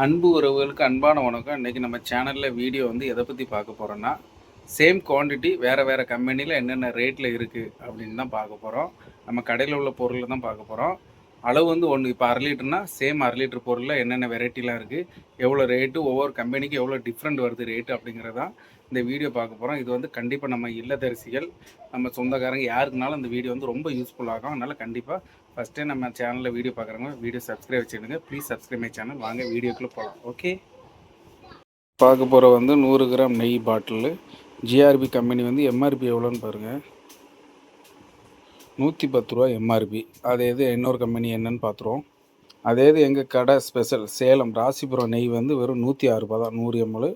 அன்பு உறவுகளுக்கு அன்பான வணக்கம். இன்றைக்கி நம்ம சேனலில் வீடியோ வந்து எதை பற்றி பார்க்க போகிறோன்னா, சேம் குவான்டிட்டி வேறு கம்பெனியில் என்னென்ன ரேட்டில் இருக்குது அப்படின்னு தான் பார்க்க போகிறோம். நம்ம கடையில் உள்ள பொருளை தான் பார்க்க போகிறோம். அளவு வந்து ஒன்று இப்போ 1/2 லிட்டர்னா சேம் 1/2 லிட்டர் பொருளில் என்னென்ன வெரைட்டிலாம் இருக்குது, எவ்வளோ ரேட்டு, ஒவ்வொரு கம்பெனிக்கு எவ்வளோ டிஃப்ரெண்ட் வருது ரேட்டு அப்படிங்கிறதான் இந்த வீடியோ பார்க்க போகிறோம். இது வந்து கண்டிப்பாக நம்ம இல்லத்தரசிகள், நம்ம சொந்தக்காரங்க யாருக்குனாலும் இந்த வீடியோ வந்து ரொம்ப யூஸ்ஃபுல்லாகும். அதனால் கண்டிப்பாக ஃபஸ்ட் டைம் நம்ம சேனலில் வீடியோ பார்க்குறவங்க வீடியோ சப்ஸ்கிரைப் வச்சுடுங்க. Please subscribe my channel. வாங்க வீடியோக்குள்ளே போகலாம். ஓகே, பார்க்க போகிற வந்து 100 கிராம் நெய் பாட்டிலு. ஜிஆர்பி கம்பெனி வந்து எம்ஆர்பி எவ்வளோன்னு பாருங்கள், 110 ரூபா எம்ஆர்பி. அதே இது இன்னொரு கம்பெனி என்னன்னு பார்த்துருவோம். அதே இது எங்கள் கடை ஸ்பெஷல் சேலம் ராசிபுரம் நெய் வந்து வெறும் 106 ரூபா தான், 100 ml.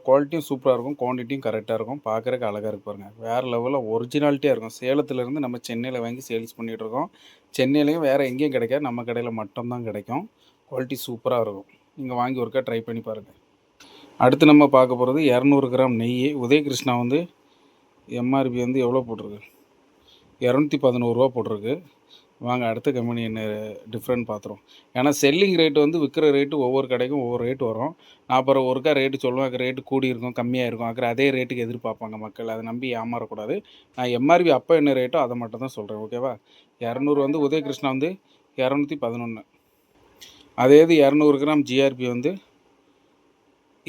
குவாலிட்டியும் சூப்பராக இருக்கும், குவான்டிட்டியும் கரெக்டாக இருக்கும், பார்க்குறக்கு அழகாக இருக்கு பாருங்கள். வேறு லெவலில் ஒரிஜினாலிட்டியாக இருக்கும். சேலத்துலேருந்து நம்ம சென்னையில் வாங்கி சேல்ஸ் பண்ணிகிட்ருக்கோம். சென்னையிலையும் வேறு எங்கேயும் கிடைக்காது, நம்ம கடையில் மட்டும்தான் கிடைக்கும். குவாலிட்டி சூப்பராக இருக்கும். நீங்கள் வாங்கி ஒருக்கா ட்ரை பண்ணி பாருங்கள். அடுத்து நம்ம பார்க்க போகிறது 200 கிராம் நெய். உதயகிருஷ்ணா வந்து எம்ஆர்பி வந்து எவ்வளோ போட்டிருக்கு, 211 ரூபா போட்டிருக்கு. வாங்க அடுத்த கம்பெனி என்ன டிஃப்ரெண்ட் பார்த்துரும். ஏன்னா செல்லிங் ரேட்டு வந்து விற்கிற ரேட்டு ஒவ்வொரு கடைக்கும் ஒவ்வொரு ரேட்டு வரும். நான் அப்புறம் ஒருக்கா ரேட்டு சொல்லுவேன், அங்கே ரேட்டு கூடி இருக்கும், கம்மியாக இருக்கும், அப்புறம் அதே ரேட்டுக்கு எதிர்பார்ப்பாங்க மக்கள். அதை நம்பி ஏமாறக்கூடாது. நான் எம்ஆர்பி அப்போ என்ன ரேட்டோ அதை மட்டும் தான் சொல்கிறேன், ஓகேவா? 200 வந்து உதயகிருஷ்ணா வந்து 211. அதே இது 200 கிராம் ஜிஆர்பி வந்து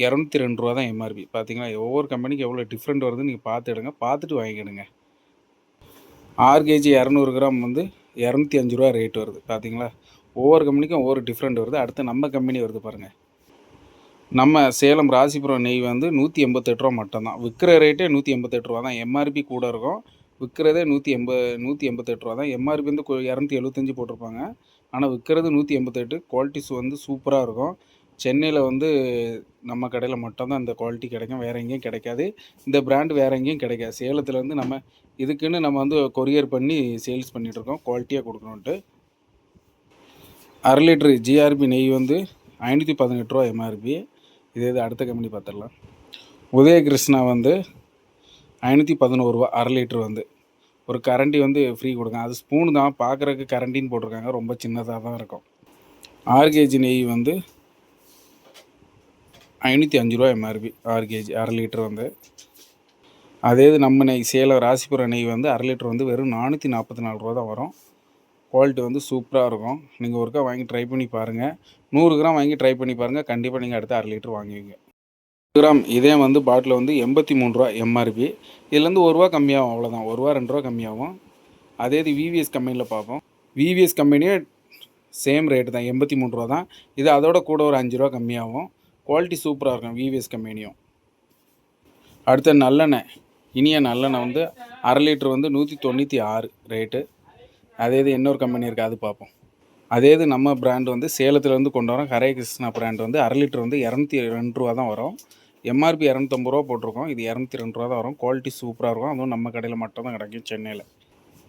202 ரூபா தான் எம்ஆர்பி. பார்த்தீங்களா, ஒவ்வொரு கம்பெனிக்கு எவ்வளோ டிஃப்ரெண்ட் வருதுன்னு நீங்கள் பார்த்துடுங்க, பார்த்துட்டு வாங்கிடுங்க. 6 கேஜி 200 கிராம் வந்து 205 ரூபா ரேட் வருது. பார்த்தீங்களா, ஒவ்வொரு கம்பெனிக்கும் ஒவ்வொரு டிஃப்ரெண்ட் வருது. அடுத்து நம்ம கம்பெனி வருது பாருங்கள். நம்ம சேலம் ராசிபுரம் நெய் வந்து 188 ரூபா மட்டும்தான். விற்கிற ரேட்டே 188 ரூபா தான். எம்ஆர்பி கூட இருக்கும், விற்கிறதே 188 ரூபா தான். எம்ஆர்பி வந்து 275 போட்டிருப்பாங்க, ஆனால் விற்கிறது 188. குவாலிட்டிஸ் வந்து சூப்பராக இருக்கும். சென்னையில் வந்து நம்ம கடையில் மட்டும்தான் இந்த குவாலிட்டி கிடைக்கும், வேறு எங்கேயும் கிடைக்காது. இந்த பிராண்டு வேறு எங்கேயும் கிடைக்காது. சேலத்தில் வந்து நம்ம இதுக்குன்னு நம்ம வந்து கொரியர் பண்ணி சேல்ஸ் பண்ணிகிட்ருக்கோம், குவாலிட்டியாக கொடுக்கணுன்ட்டு. 1/2 லிட்ரு ஜிஆர்பி நெய் வந்து 518 ரூபா எம்ஆர்பி. இதே இது அடுத்த கம்பெனி பார்த்துடலாம். உதயகிருஷ்ணா வந்து 511 ரூபா 1/2 லிட்ரு வந்து. ஒரு கரண்டி வந்து ஃப்ரீ கொடுங்க. அது ஸ்பூனு தான், பார்க்குறதுக்கு கரண்டின்னு போட்டிருக்காங்க, ரொம்ப சின்னதாக தான் இருக்கும். 6 கேஜி நெய் வந்து 505 ரூபா எம்ஆர்பி. 6 கேஜி 1/2 லிட்ரு வந்து. அதே இது நம்ம நெய் சேலம் ராசிபுரம் நெய் வந்து 1/2 லிட்ரு வந்து வெறும் 444 ரூபா தான் வரும். குவாலிட்டி வந்து சூப்பராக இருக்கும். நீங்கள் ஒருக்கா வாங்கி ட்ரை பண்ணி பாருங்கள். 100 கிராம் வாங்கி ட்ரை பண்ணி பாருங்கள், கண்டிப்பாக நீங்கள் அடுத்த 1/2 லிட்ரு வாங்குவீங்க. 100 கிராம் இதே வந்து பாட்டில் வந்து 83 ரூபா எம்ஆர்பி. இதுலேருந்து 1 ரூபா கம்மியாகும், அவ்வளோதான். 1 ரூபா 2 ரூபா கம்மியாகும். அதே இது விவிஎஸ் கம்பெனியில் பார்ப்போம். விவிஎஸ் கம்பெனியே சேம் ரேட்டு தான், 83 ரூபா தான். இது அதோட கூட ஒரு 5 ரூபா கம்மியாகும். குவாலிட்டி சூப்பராக இருக்கும் விவிஎஸ் கம்பெனியும். அடுத்த நல்லெண்ணெய், இனிய நல்லெண்ணெய் வந்து 1/2 லிட்ரு வந்து 196 ரேட்டு. அதே இது இன்னொரு கம்பெனி இருக்குது, அது பார்ப்போம். அதே இது நம்ம பிராண்ட் வந்து சேலத்துலேருந்து கொண்டு வரோம். ஹரே கிருஷ்ணா பிராண்ட் வந்து 1/2 லிட்ரு வந்து 202 ரூபா தான் வரும். எம்ஆர்பி 250 ரூபா போட்டிருக்கோம், இது 202 ரூபா தான் வரும். குவாலிட்டி சூப்பராக இருக்கும். அதுவும் நம்ம கடையில் மட்டும் தான் கிடைக்கும் சென்னையில்.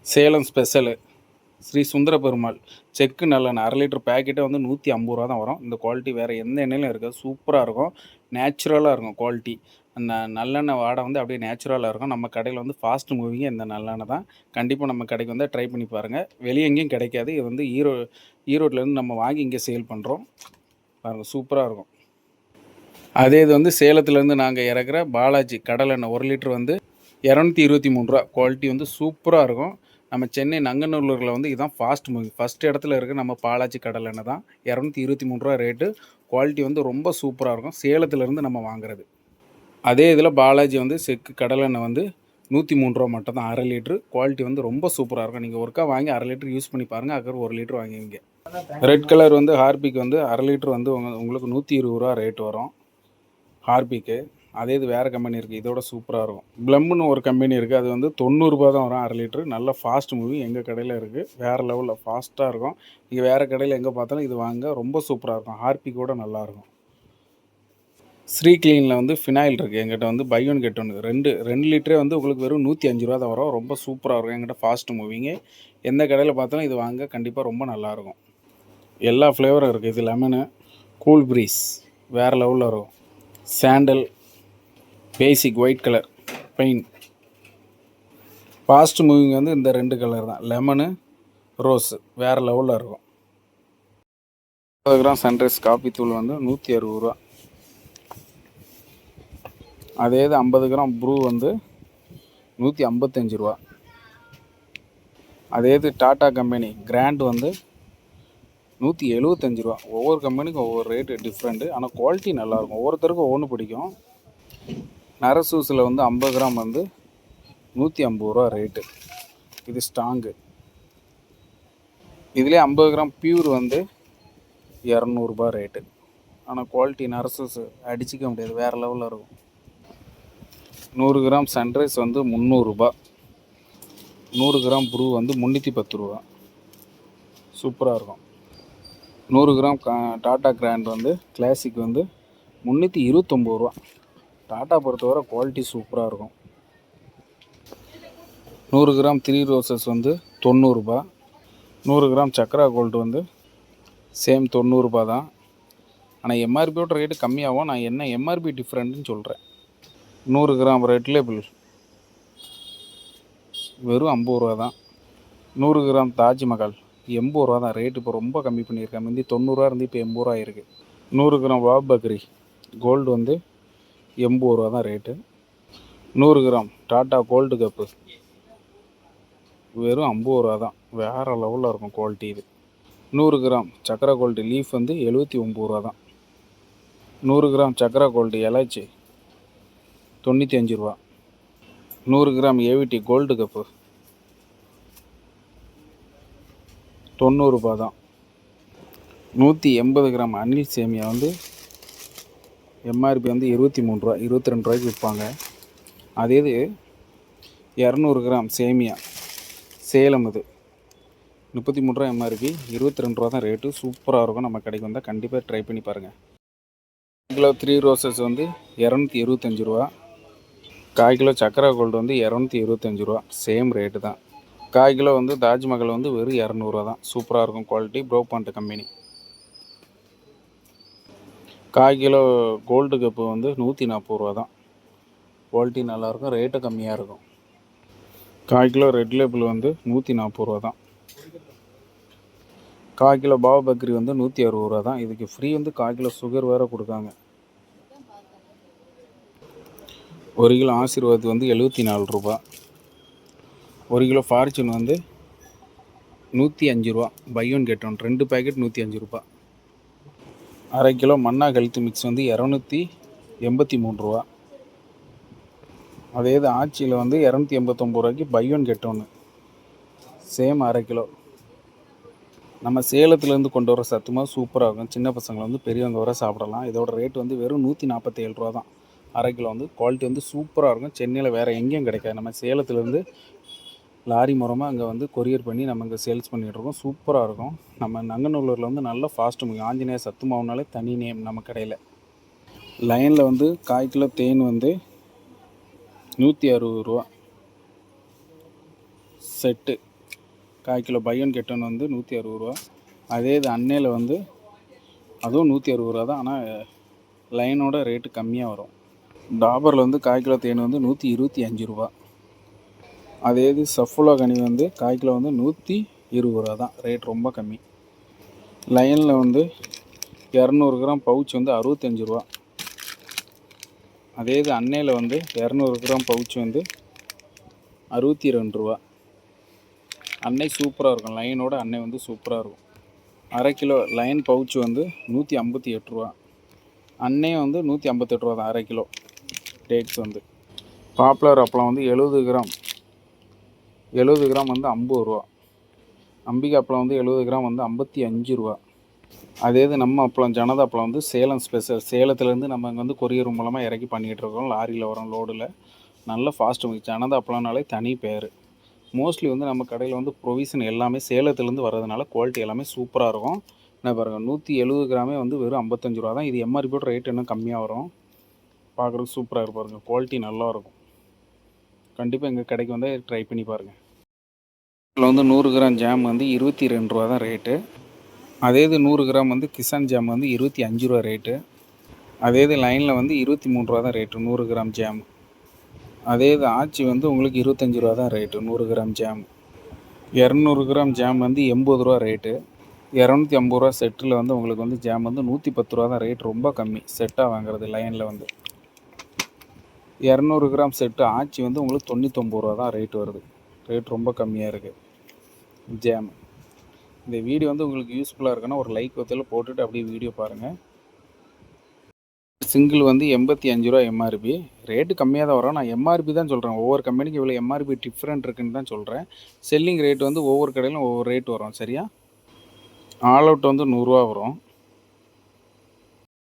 சேலம் ஸ்பெஷலு ஸ்ரீ சுந்தர பெருமாள் செக்கு நல்லெண்ணெய் 1/2 லிட்டர் பேக்கெட்டே வந்து 150 ரூபா தான் வரும். இந்த குவாலிட்டி வேறு எந்த எண்ணெயிலும் இருக்காது, சூப்பராக இருக்கும், நேச்சுரலாக இருக்கும் குவாலிட்டி. அந்த நல்லெண்ணெய் வாடை வந்து அப்படியே நேச்சுரலாக இருக்கும். நம்ம கடையில் வந்து ஃபாஸ்ட் மூவிங்க இந்த நல்லெண்ணெய் தான். கண்டிப்பாக நம்ம கடைக்கு வந்து ட்ரை பண்ணி பாருங்கள். வெளியே எங்கேயும் கிடைக்காது. இது வந்து ஈரோட்டிலேருந்து நம்ம வாங்கி இங்கே சேல் பண்ணுறோம். பாருங்கள், சூப்பராக இருக்கும். அதே இது வந்து சேலத்துலேருந்து நாங்கள் இறக்குற பாலாஜி கடலெண்ணெய் 1 லிட்ரு வந்து 223 ரூபா. குவாலிட்டி வந்து சூப்பராக இருக்கும். நம்ம சென்னை நங்கநல்லூரில் வந்து இதுதான் ஃபாஸ்ட் மூவிங், ஃபஸ்ட் இடத்துல இருக்குது நம்ம பாலாஜி கடலெண்ணெய் தான். 223 ரூபா ரேட்டு. குவாலிட்டி வந்து ரொம்ப சூப்பராக இருக்கும், சேலத்துலேருந்து நம்ம வாங்குறது. அதே இதில் பாலாஜி வந்து செக்கு கடலெண்ணெய் வந்து 103 ரூபா மட்டும் தான், 1/2 லிட்ரு. குவாலிட்டி வந்து ரொம்ப சூப்பராக இருக்கும். நீங்கள் ஒருக்கா வாங்கி 1/2 லிட்ரு யூஸ் பண்ணி பாருங்கள், அதுக்கு 1 லிட்ரு வாங்குவீங்க. ரெட் கலர் வந்து ஹார்பிக் வந்து 1/2 லிட்ரு வந்து உங்களுக்கு 120 ரூபா ரேட் வரும் ஹார்பிக்கு. அதே இது வேறு கம்பெனி இருக்குது, இதோட சூப்பராக இருக்கும். ப்ளம்னு ஒரு கம்பெனி இருக்குது, அது வந்து 90 ரூபா தான் வரும் 1/2 லிட்ரு. நல்ல ஃபாஸ்ட் மூவி எங்கள் கடையில் இருக்குது, வேறு லெவலில் ஃபாஸ்ட்டாக இருக்கும். நீங்கள் வேறு கடையில் எங்கே பார்த்தாலும் இது வாங்க, ரொம்ப சூப்பராக இருக்கும். ஹார்பிக்கோட நல்லாயிருக்கும். ஸ்ரீ கிளீனில் வந்து ஃபினாயில் இருக்குது எங்கிட்ட வந்து பை ஒன் கெட் ஒன்று. 2 லிட்டரே வந்து உங்களுக்கு வெறும் 105 ரூபா தான் வரும். ரொம்ப சூப்பராக இருக்கும். எங்கிட்ட ஃபாஸ்ட் மூவிங்க, எந்த கடையில் பார்த்தாலும் இது வாங்க, கண்டிப்பாக ரொம்ப நல்லாயிருக்கும். எல்லா ஃப்ளேவரும் இருக்குது. இது லெமனு, கூல் ப்ரீஸ் வேறு லெவலில் இருக்கும். சாண்டல், பேசிக் ஒயிட் கலர் பெயின். ஃபாஸ்ட் மூவிங் வந்து இந்த 2 கலர் தான், லெமனு, ரோஸு வேறு லெவலில் இருக்கும். 50 கிராம் சன்ரைஸ் காப்பி தூள் வந்து 160 ரூபா. அதே இது 50 கிராம் ப்ரூ வந்து 155 ரூபா. அதே இது டாடா கம்பெனி கிராண்ட் வந்து 175 ரூபா. ஒவ்வொரு கம்பெனிக்கும் ஒவ்வொரு ரேட்டு டிஃப்ரெண்ட்டு. ஆனால் குவாலிட்டி நல்லாயிருக்கும். ஒவ்வொருத்தருக்கும் ஒவ்வொன்று பிடிக்கும். நரசூஸில் வந்து 50 கிராம் வந்து 150 ரூபா ரேட்டு. இது ஸ்ட்ராங்கு. இதுலேயே 50 கிராம் பியூர் வந்து 200 ரேட்டு. ஆனால் குவாலிட்டி நரசூஸ் அடிச்சிக்க முடியாது, வேறு லெவலில் இருக்கும். 100 கிராம் சன்ரைஸ் வந்து 300 ரூபா. 100 கிராம் ப்ரூ வந்து 310 ரூபா. சூப்பராக இருக்கும். 100 கிராம் டாட்டா கிராண்ட் வந்து கிளாசிக் வந்து 329 ரூபா. டாட்டா பொறுத்தவரை குவாலிட்டி சூப்பராக இருக்கும். 100 கிராம் 3 ரோசஸ் வந்து 90 ரூபா. 100 கிராம் சக்ரா கோல்டு வந்து சேம் 90 ரூபா தான். ஆனால் எம்ஆர்பியோட ரேட்டு கம்மியாகும். நான் என்ன எம்ஆர்பி டிஃப்ரெண்ட்டுன்னு சொல்கிறேன். 100 கிராம் ரெட் லேபிள் வெறும் 50 ரூபா தான். 100 கிராம் தாஜ்மஹால் 80 ரூபா தான் ரேட்டு. இப்போ ரொம்ப கம்மி பண்ணியிருக்கேன். முந்தி 90 ரூபா இருந்து இப்போ 80 ரூபா இருக்குது. 100 கிராம் வாப் பக்ரி கோல்டு வந்து 80 ரூபா தான் rate. 100 gram Tata gold cup வெறும் 50 ரூபா தான். வேறு லெவலில் இருக்கும் குவாலிட்டி இது. 100 கிராம் சக்ரா கோல்டு லீஃப் வந்து 79 ரூபா தான். 100 கிராம் சக்ரா கோல்டு எலாச்சி 95 ரூபா. 100 கிராம் ஏவிடி கோல்டு கப்பு 90 ரூபா தான். 180 கிராம் அனில் சேமியா வந்து எம்ஆர்பி வந்து 23 ரூபா, 22 ரூபாய்க்கு விற்பாங்க. அதே இது 200 கிராம் சேமியா சேலம் இது 33 ரூபா எம்ஆர்பி, 22 ரூபா தான் ரேட்டு. சூப்பராக இருக்கும். நம்ம கடைக்கு வந்தால் கண்டிப்பாக ட்ரை பண்ணி பாருங்கள். கிலோ 3 ரோசஸ் வந்து 225 ரூபா. 1/4 கிலோ சக்கரா கோல்டு வந்து 225 ரூபா. சேம் ரேட்டு தான். 1/4 கிலோ வந்து தாஜ்மஹால் வந்து வெறும் 200 ரூபா தான். சூப்பராக இருக்கும் குவாலிட்டி. ப்ரோபாண்ட் கம்பெனி. 1/4 கிலோ கோல்டு கப்பு வந்து 140 ரூபா தான். குவாலிட்டி நல்லாயிருக்கும், ரேட்டு கம்மியாக இருக்கும். 1/4 கிலோ ரெட் லேபிள் வந்து 140 ரூபா தான். 1/4 கிலோ பாவ பக்ரி வந்து 160 ரூபா தான். இதுக்கு ஃப்ரீ வந்து 1/4 கிலோ சுகர் வேறு கொடுக்காங்க. 1 கிலோ ஆசீர்வாத் வந்து 74 ரூபா. 1 கிலோ ஃபார்ச்சூன் வந்து 105 ரூபா. Buy one get one 2 packet 105 ரூபா. 1/2 கிலோ மன்னா ஹெல்த் மிக்ஸ் வந்து 283 ரூபா. அதே இது ஆச்சியில் வந்து 289 ரூபாய்க்கு பை ஒன் கெட் ஒன்று. Same 1/2 kilo. நம்ம சேலத்துலேருந்து கொண்டு வர சத்துமாக சூப்பராக இருக்கும். சின்ன பசங்களை வந்து பெரியவங்க வர சாப்பிடலாம். இதோட ரேட் வந்து வெறும் 147 ரூபா தான். 1/2 கிலோ வந்து குவாலிட்டி வந்து சூப்பராக இருக்கும். சென்னையில் வேறு எங்கேயும் கிடைக்காது. நம்ம சேலத்துலேருந்து லாரி மூலமாக அங்கே வந்து கொரியர் பண்ணி நம்ம இங்கே சேல்ஸ் பண்ணிகிட்ருக்கோம். சூப்பராக இருக்கும். நம்ம நங்கநல்லூரில் வந்து நல்ல ஃபாஸ்ட்டு மூவி ஆஞ்சநேயர் சத்து மாவுனாலே தனி நேம் நம்ம கடையில். லைனில் வந்து 1/4 கிலோ தேன் வந்து 160 ரூபா set. 1/4 kilo buy one get one வந்து 160 ரூபா. அதே இது அன்னையில் வந்து அதுவும் 160 ரூபா தான். ஆனால் லைனோட ரேட்டு கம்மியாக வரும். டாபரில் வந்து 1/4 கிலோ தேன் வந்து 125 ரூபா. அதே இது சஃபுலா கனி வந்து 1/4 கிலோ வந்து 120 ரூபா தான். ரேட் ரொம்ப கம்மி. லைனில் வந்து 200 கிராம் பவுச் வந்து 65 ரூபா. அதே இது அன்னையில் வந்து 200 கிராம் பவுச் வந்து 62 ரூபா. அன்னை சூப்பராக இருக்கும். லைனோட அன்னை வந்து சூப்பராக இருக்கும். 1/2 கிலோ லைன் பவுச் வந்து 158 ரூபா. அன்னை வந்து 158 ரூபா தான் 1/2 கிலோ. டேட்ஸ் வந்து பாப்புலர் அப்பளம் வந்து 70 கிராம் வந்து 50 ரூபா. அம்பிகை அப்பளம் வந்து 70 கிராம் வந்து 55 ரூபா. அதே இது நம்ம அப்பளம் ஜனதா அப்பளம் வந்து சேலம் ஸ்பெஷல். சேலத்துலேருந்து நம்ம இங்கே வந்து கொரியர் மூலமாக இறக்கி பண்ணிகிட்ருக்கோம். லாரியில் வரோம் லோடில். நல்ல ஃபாஸ்ட்டு மூவி. ஜனதா அப்பளம்னாலே தனி பேர். மோஸ்ட்லி வந்து நம்ம கடையில் வந்து ப்ரொவிஷன் எல்லாமே சேலத்துலேருந்து வர்றதுனால குவாலிட்டி எல்லாமே சூப்பராக இருக்கும். என்ன பாருங்கள், 170 கிராமே வந்து வெறும் 55 ரூபா தான். இது எம்ஆர்பியோட ரேட் இன்னும் கம்மியாக வரும். பார்க்குறதுக்கு சூப்பராக இருக்கும். பாருங்கள், குவாலிட்டி நல்லாயிருக்கும். கண்டிப்பாக எங்கள் கடைக்கு வந்து ட்ரை பண்ணி பாருங்கள். இதில் வந்து 100 கிராம் ஜாம் வந்து 22 ரூபா தான் ரேட்டு. அதே இது 100 கிராம் வந்து கிசான் ஜாம் வந்து 25 ரூபா ரேட்டு. அதே இது லைனில் வந்து 23 ரூபா தான் ரேட்டு 100 கிராம் ஜாம். அதே இது ஆச்சி வந்து உங்களுக்கு 25 ரூபா தான் rate 100 gram jam. 200 gram jam வந்து 80 ரூபா ரேட்டு. 250 செட்டில் வந்து உங்களுக்கு வந்து ஜாம் வந்து 110 ரூபா தான் ரேட். ரொம்ப கம்மி செட்டாக வாங்குறது லைனில் வந்து. 200 கிராம் செட்டு ஆச்சி வந்து உங்களுக்கு 99 ரூபா தான் ரேட் வருது. ரேட் ரொம்ப கம்மியாக இருக்குது ஜாம். இந்த வீடியோ வந்து உங்களுக்கு யூஸ்ஃபுல்லாக இருக்குன்னா ஒரு லைக் ஒருத்தல போட்டுட்டு அப்படியே வீடியோ பாருங்கள். சிங்கிள் வந்து 85 ரூபா எம்ஆர்பி. ரேட்டு கம்மியாக தான் வரும். நான் எம்ஆர்பி தான் சொல்கிறேன். ஒவ்வொரு கம்பெனிக்கும் இவ்வளோ எம்ஆர்பி டிஃப்ரெண்ட் இருக்குன்னு தான் சொல்கிறேன். செல்லிங் ரேட் வந்து ஒவ்வொரு கடையிலும் ஒவ்வொரு ரேட் வரும். சரியா? ஆல் அவுட் வந்து 100 ரூபா வரும்.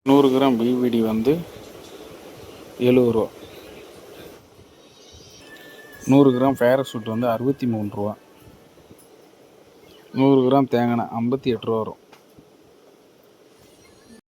100 கிராம் பிவிடி வந்து 70 ரூபா. 100 கிராம் பேராசூட் வந்து 63 ரூபா. 100 கிராம் தேங்காய் 58 ரூபா வரும்.